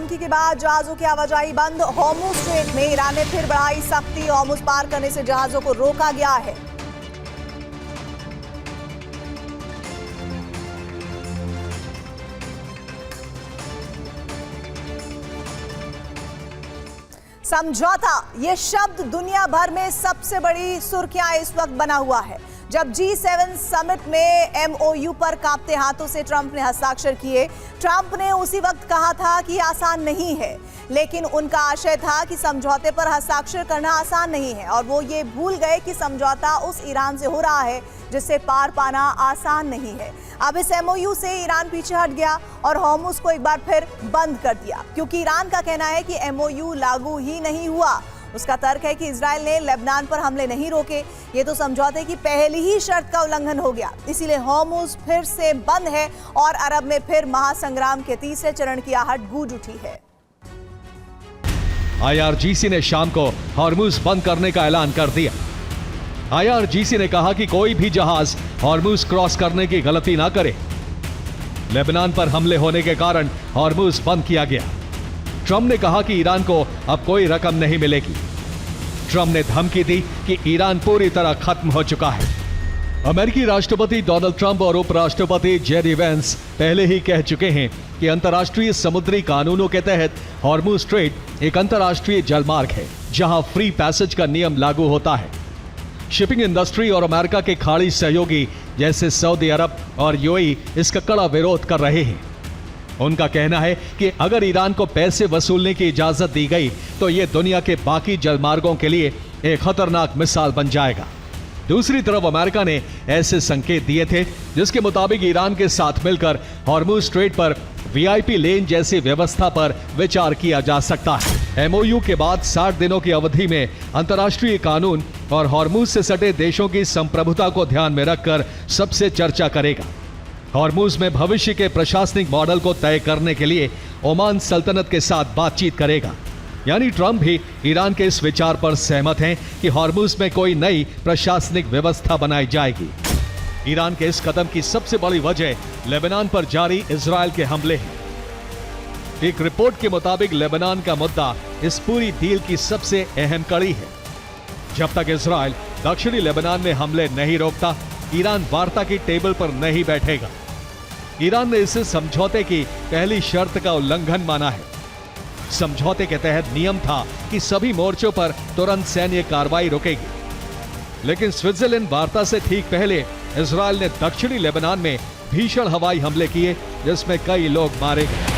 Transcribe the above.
धमकी के बाद जहाजों की आवाजाही बंद। हॉर्मुज स्ट्रेट में ईरान ने फिर बढ़ाई सख्ती। हॉर्मुज पार करने से जहाजों को रोका गया है। समझौता, ये शब्द दुनिया भर में सबसे बड़ी सुर्खियां इस वक्त बना हुआ है। जब G7 समिट में MOU पर कांपते हाथों से ट्रंप ने हस्ताक्षर किए। ट्रंप ने उसी वक्त कहा था कि आसान नहीं है, लेकिन उनका आशय था कि समझौते पर हस्ताक्षर करना आसान नहीं है और वो ये भूल गए कि समझौता उस ईरान से हो रहा है जिससे पार पाना आसान नहीं है। अब इस MOU से ईरान पीछे हट गया और हॉर्मुज को एक बार फिर बंद कर दिया, क्योंकि ईरान का कहना है कि MOU लागू ही नहीं हुआ। उसका तर्क है कि इजराइल ने लेबनान पर हमले नहीं रोके, ये तो समझौते की पहली ही शर्त का उल्लंघन हो गया। इसीलिए हॉर्मुज फिर से बंद है और अरब में फिर महासंग्राम के तीसरे चरण की आहट गूंज उठी है। IRGC ने शाम को हॉर्मुज बंद करने का ऐलान कर दिया। IRGC ने कहा कि कोई भी जहाज हॉर्मुज क्रॉस करने की गलती ना करे। लेबनान पर हमले होने के कारण हॉर्मुज बंद किया गया। ट्रंप ने कहा कि ईरान को अब कोई रकम नहीं मिलेगी। ट्रंप ने धमकी दी कि ईरान पूरी तरह खत्म हो चुका है। अमेरिकी राष्ट्रपति डोनाल्ड ट्रंप और उपराष्ट्रपति जेडी वेंस पहले ही कह चुके हैं कि अंतर्राष्ट्रीय समुद्री कानूनों के तहत हॉर्मुज स्ट्रेट एक अंतर्राष्ट्रीय जलमार्ग है, जहां फ्री पैसेज का नियम लागू होता है। शिपिंग इंडस्ट्री और अमेरिका के खाड़ी सहयोगी जैसे सऊदी अरब और UAE इसका कड़ा विरोध कर रहे हैं। उनका कहना है कि अगर ईरान को पैसे वसूलने की इजाजत दी गई तो यह दुनिया के बाकी जलमार्गों के लिए एक खतरनाक मिसाल बन जाएगा। दूसरी तरफ अमेरिका ने ऐसे संकेत दिए थे जिसके मुताबिक ईरान के साथ मिलकर हॉर्मुज स्ट्रेट पर VIP लेन जैसी व्यवस्था पर विचार किया जा सकता है। MOU के बाद 60 दिनों की अवधि में अंतर्राष्ट्रीय कानून और हॉर्मुज से सटे देशों की संप्रभुता को ध्यान में रखकर सबसे चर्चा करेगा। हॉर्मुज में भविष्य के प्रशासनिक मॉडल को तय करने के लिए ओमान सल्तनत के साथ बातचीत करेगा। यानी ट्रंप भी ईरान के इस विचार पर सहमत हैं कि हॉर्मुज में कोई नई प्रशासनिक व्यवस्था बनाई जाएगी। ईरान के इस कदम की सबसे बड़ी वजह लेबनान पर जारी इजरायल के हमले हैं। एक रिपोर्ट के मुताबिक लेबनान का मुद्दा इस पूरी डील की सबसे अहम कड़ी है। जब तक इजरायल दक्षिणी लेबनान में हमले नहीं रोकता, ईरान वार्ता की टेबल पर नहीं बैठेगा। ईरान ने इसे समझौते की पहली शर्त का उल्लंघन माना है। समझौते के तहत नियम था कि सभी मोर्चों पर तुरंत सैन्य कार्रवाई रुकेगी, लेकिन स्विट्जरलैंड वार्ता से ठीक पहले इजरायल ने दक्षिणी लेबनान में भीषण हवाई हमले किए, जिसमें कई लोग मारे गए।